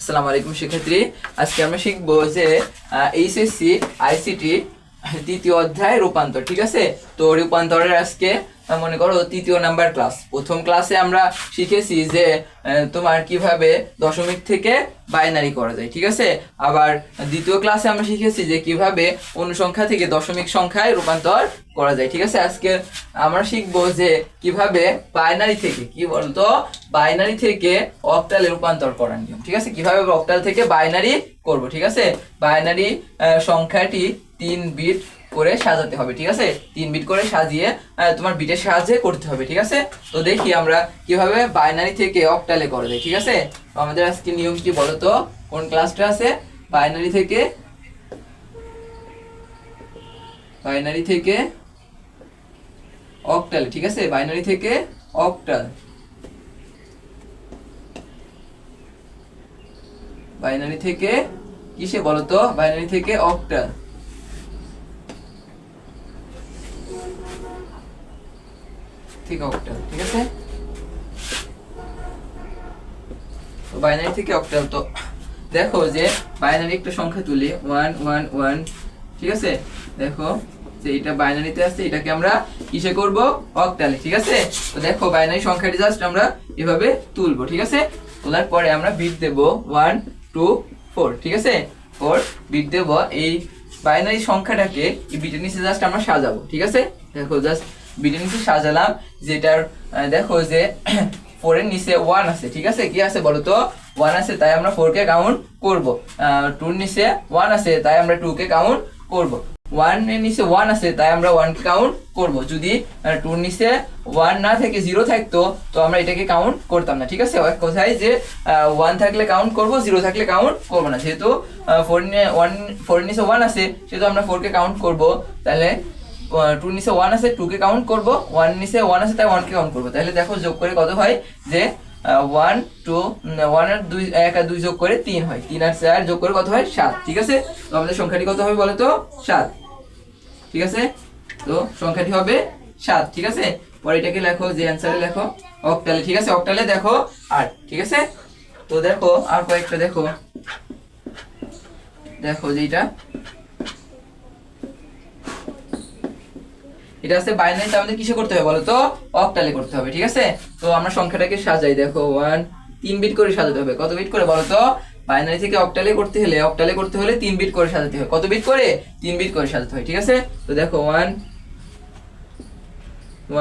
আসসালামু আলাইকুম শিক্ষার্থী। আজকে আমরা শিখবো যে এইচএসসি আইসিটি তৃতীয় অধ্যায় রূপান্তর। ঠিক আছে, তো রূপান্তরের আজকে মনে করো তৃতীয় নাম্বার ক্লাস। প্রথম ক্লাসে আমরা শিখেছি যে তোমার কিভাবে দশমিক থেকে বাইনারি করা যায়। ঠিক আছে, আবার দ্বিতীয় ক্লাসে আমরা শিখেছি যে কিভাবে অনুসংখ্যা থেকে দশমিক সংখ্যায় রূপান্তর করা যায়। ঠিক আছে, আজকে আমরা শিখবো যে কিভাবে বাইনারি থেকে, কি বলতো, বাইনারি থেকে অক্টালে রূপান্তর করার নিয়ম। ঠিক আছে, কিভাবে অক্টাল থেকে বাইনারি করব। ঠিক আছে, বাইনারি সংখ্যাটি 3 বিট করে সাজাতে হবে। ঠিক আছে, 3 বিট করে সাজিয়ে তোমার বিটের সাহায্যে করতে হবে। ঠিক আছে, তো দেখি আমরা কিভাবে বাইনারি থেকে অক্টালে করা যায়। ঠিক আছে, তো আমাদের আজকে নিয়ম কি বলতো, কোন ক্লাসটা আছে, বাইনারি থেকে অক্টাল। ঠিক আছে, বাইনারি থেকে অক্টাল, বাইনারি থেকে কিসে বলতো, বাইনারি থেকে অক্টাল। ঠিক আছে, তো বাইনারি থেকে অক্টাল। তো দেখো যে বাইনারি একটা সংখ্যা তুলি 111। ঠিক আছে, দেখো যে এটা বাইনারিতে আছে, এটাকে আমরা কিসে করব, অক্টালে। ঠিক আছে, তো দেখো বাইনারি সংখ্যাটি জাস্ট আমরা এভাবে তুলবো। ঠিক আছে, তোলার পরে আমরা বিট দেব 1 2 4। ঠিক আছে, 4 বিট দেব। এই বাইনারি সংখ্যাটাকে এই বিটের নিচে জাস্ট আমরা সাজাবো। ঠিক আছে, দেখো জাস্ট বিটের নিচে সাজালাম, যেটার দেখো যে 4 এর নিচে 1 আছে। ঠিক আছে, কি আছে বলো তো, 1 আছে, তাই আমরা 4 কে কাউন্ট করব। 2 এর নিচে 1 আছে, তাই আমরা 2 কে কাউন্ট করব। 1 এর নিচে 1 আছে, তাই আমরা 1 কে কাউন্ট করব। যদি 2 এর নিচে 1 না থেকে 0 থাকতো, তো আমরা এটাকে কাউন্ট করতাম না। ঠিক আছে, এক কথায় যে 1 থাকলে কাউন্ট করব, 0 থাকলে কাউন্ট করব না। যেহেতু 4 এর নিচে 1 আছে, সেহেতু আমরা 4 কে কাউন্ট করব। তাহলে 2 নিচে 1 আছে, 2 কে কাউন্ট করব। 1 নিচে 1 আছে, তাই 1 কে কাউন্ট করব। তাহলে দেখো যোগ করে কত হয়, যে 1 2 1 আর 2 1 আর 2 যোগ করে 3 হয়। 3 আর 4 যোগ করে কত হয়, 7। ঠিক আছে, তো আমাদের সংখ্যাটি কত হবে বলো তো, 7। ঠিক আছে, তো সংখ্যাটি হবে 7। ঠিক আছে, পরে এটাকে লেখো, যে অ্যানসারে লেখো অক্টালে। ঠিক আছে, অক্টালে দেখো 8। ঠিক আছে, তো দেখো আর কয়েকটা দেখো যে এটা আছে বাইনারিতে, আমাদের কিসে করতে হবে বলো তো, অক্টালে করতে হবে। ঠিক আছে, তো আমরা সংখ্যাটাকে সাজাই। দেখো 1 3 বিট করে সাজাতে হবে। কত বিট করে বলো তো, বাইনারি থেকে অক্টালে করতে হলে 3 বিট করে সাজাতে হয়। কত বিট করে, 3 বিট করে সাজাতে হয়। ঠিক আছে, তো দেখো 1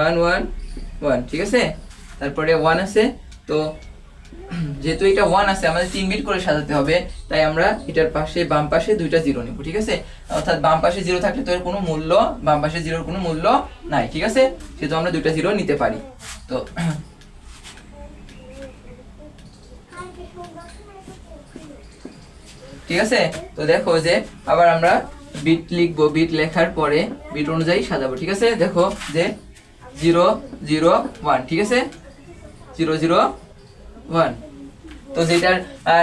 1 1 1। ঠিক আছে, তারপরে 1 আছে, তো যেহেতু এটা 1 আছে, আমাদের 3 বিট করে সাজাতে হবে, তাই আমরা এটার পাশে বাম পাশে দুইটা 0 নেব। ঠিক আছে, অর্থাৎ বাম পাশে 0 থাকলে তো এর কোনো মূল্য, বাম পাশে 0 কোনো মূল্য নাই। ঠিক আছে, সেহেতু আমরা দুইটা 0 নিতে পারি। তো ঠিক আছে, তো দেখো যে আবার আমরা বিট লিখবো, বিট লেখার পরে বিট অনুযায়ী সাজাবো। ঠিক আছে, দেখো যে 0 0 1। ঠিক আছে, 0 0 1। তো যেটার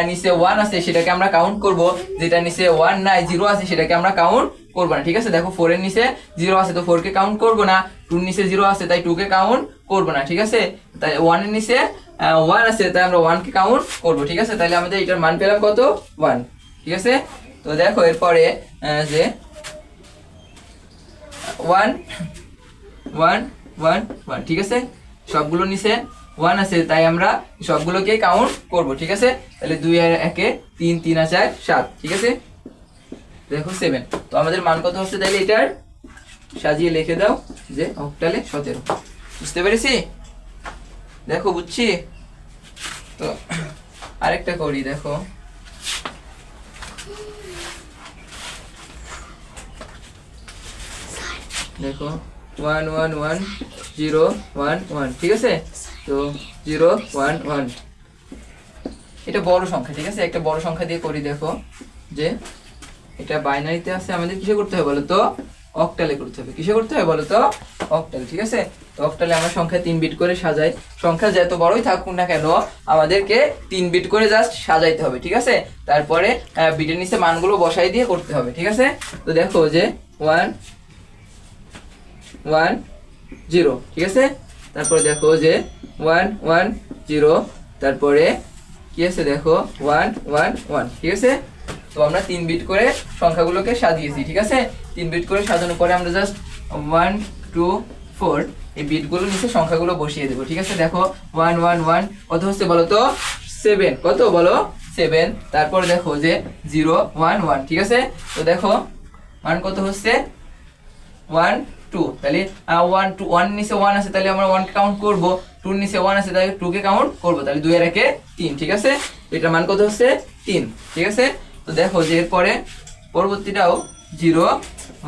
নিচে 1 আছে সেটাকে আমরা কাউন্ট করব, যেটার নিচে 1 নাই 0 আছে সেটাকে আমরা কাউন্ট করব না। ঠিক আছে, দেখো 4 এর নিচে 0 আছে, তো 4 কে কাউন্ট করব না। 2 এর নিচে 0 আছে, তাই 2 কে কাউন্ট করব না। ঠিক আছে, তাই 1 এর নিচে 1 আছে, তাই আমরা 1 কে কাউন্ট করব। ঠিক আছে, তাহলে আমাদের এটার মান পেলাম কত, 1। ঠিক আছে, তো দেখো এরপরে যে 1 1 1 1। ঠিক আছে, সবগুলো নিচে 1 আছে, তাই আমরা সবগুলোকে কাউন্ট করব। ঠিক আছে, তাহলে 2 আর 1 এ 3 3 আর 4 7। ঠিক আছে, দেখো 7। তো আমাদের মান কত হচ্ছে, তাহলে এটার সাজিয়ে লিখে দাও যে অক্টালে 17। বুঝতে পেরেছি, দেখো বুঝছি। তো আরেকটা করি, দেখো দেখো 1 1 1 0 1 1। ঠিক আছে, তো 0 1 1, এটা বড় সংখ্যা। ঠিক আছে, একটা বড় সংখ্যা দিয়ে করি। দেখো যে এটা বাইনারিতে আছে, আমাদের কিসে করতে হবে বলো তো, অক্টালে করতে হবে। কিসে করতে হবে বলো তো, অক্টালে। ঠিক আছে, তো অক্টালে আমরা সংখ্যা 3 বিট করে সাজাই। সংখ্যা যত বড়ই থাকুক না কেন, আমাদেরকে 3 বিট করে জাস্ট সাজাইতে হবে। ঠিক আছে, তারপরে বিটের নিচে মানগুলো বসাই দিয়ে করতে হবে। ঠিক আছে, তো দেখো যে 1 1 0। ঠিক আছে, তারপরে দেখো যে 1 1 0, তারপরে কি কি আছে দেখো 1 1 1, ঠিক আছে। তো আমরা 3 বিট করে সংখ্যাগুলোকে সাজিয়েছি, ঠিক আছে। 3 বিট করে সাজানোর পরে আমরা জাস্ট 1 2 4 এই বিটগুলো নিচে সংখ্যাগুলো বসিয়ে দেবো, ঠিক আছে। দেখো 1 1 1 কত হচ্ছে বলো তো 7, কত বলো 7। তারপর দেখো যে 0 1 1, ঠিক আছে। তো দেখো মান কত হচ্ছে 1 2, তাহলে 1 2 1 নিচে 1 আছে, তাহলে আমরা 1 কে কাউন্ট করব। 2 নিচে 1 আছে, তাহলে 2 কে কাউন্ট করব, তাহলে 2 এর একে 3, ঠিক আছে। এটার মান কত হচ্ছে 3, ঠিক আছে। তো দেখো যে এরপরে পরবর্তীটাও 0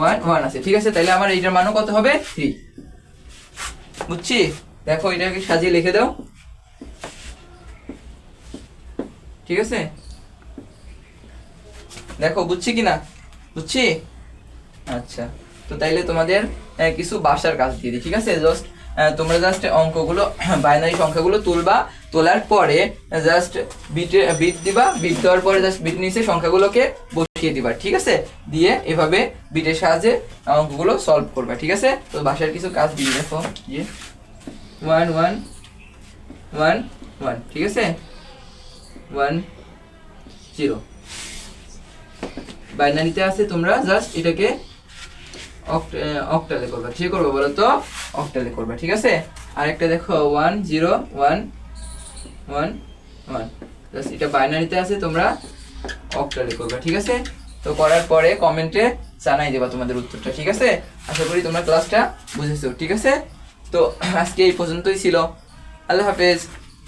1 1 আছে, ঠিক আছে। তাহলে আমার এইটার মানও কত হবে 3, বুঝছি। দেখো এটাকে সাজিয়ে লিখে দাও, ঠিক আছে। দেখো বুঝছি কিনা, বুঝছি। আচ্ছা, তো তাইলে তোমাদের কিছু বাসার কাজ দিয়ে দিই, ঠিক আছে। জাস্ট তোমরা জাস্ট অঙ্কগুলো বাইনারি সংখ্যাগুলো তুলবা, তোলার পরে জাস্ট বিট দিবা, বিট দেওয়ার পরে জাস্ট বিট নিচে সংখ্যাগুলোকে বসিয়ে দিবা, ঠিক আছে। দিয়ে এভাবে বিটের সাহায্যে অঙ্কগুলো সলভ করবা, ঠিক আছে। তো বাসার কিছু কাজ দিয়ে দেখো, যে 1 1 1 1, ঠিক আছে, 1 0 বাইনারিতে আছে। তোমরা জাস্ট এটাকে অক্টালে করবা, ঠিক করবে বলো তো, অক্টালে করবা, ঠিক আছে। আরেকটা দেখো 1 0 1 1 1, জাস্ট এটা বাইনারিতে আছে, তোমরা অক্টালে করবা, ঠিক আছে। তো করার পরে কমেন্টে জানাই দেবা তোমাদের উত্তরটা, ঠিক আছে। আশা করি তোমরা ক্লাসটা বুঝেছো, ঠিক আছে। তো আজকে এই পর্যন্তই ছিল। আল্লাহ হাফেজ।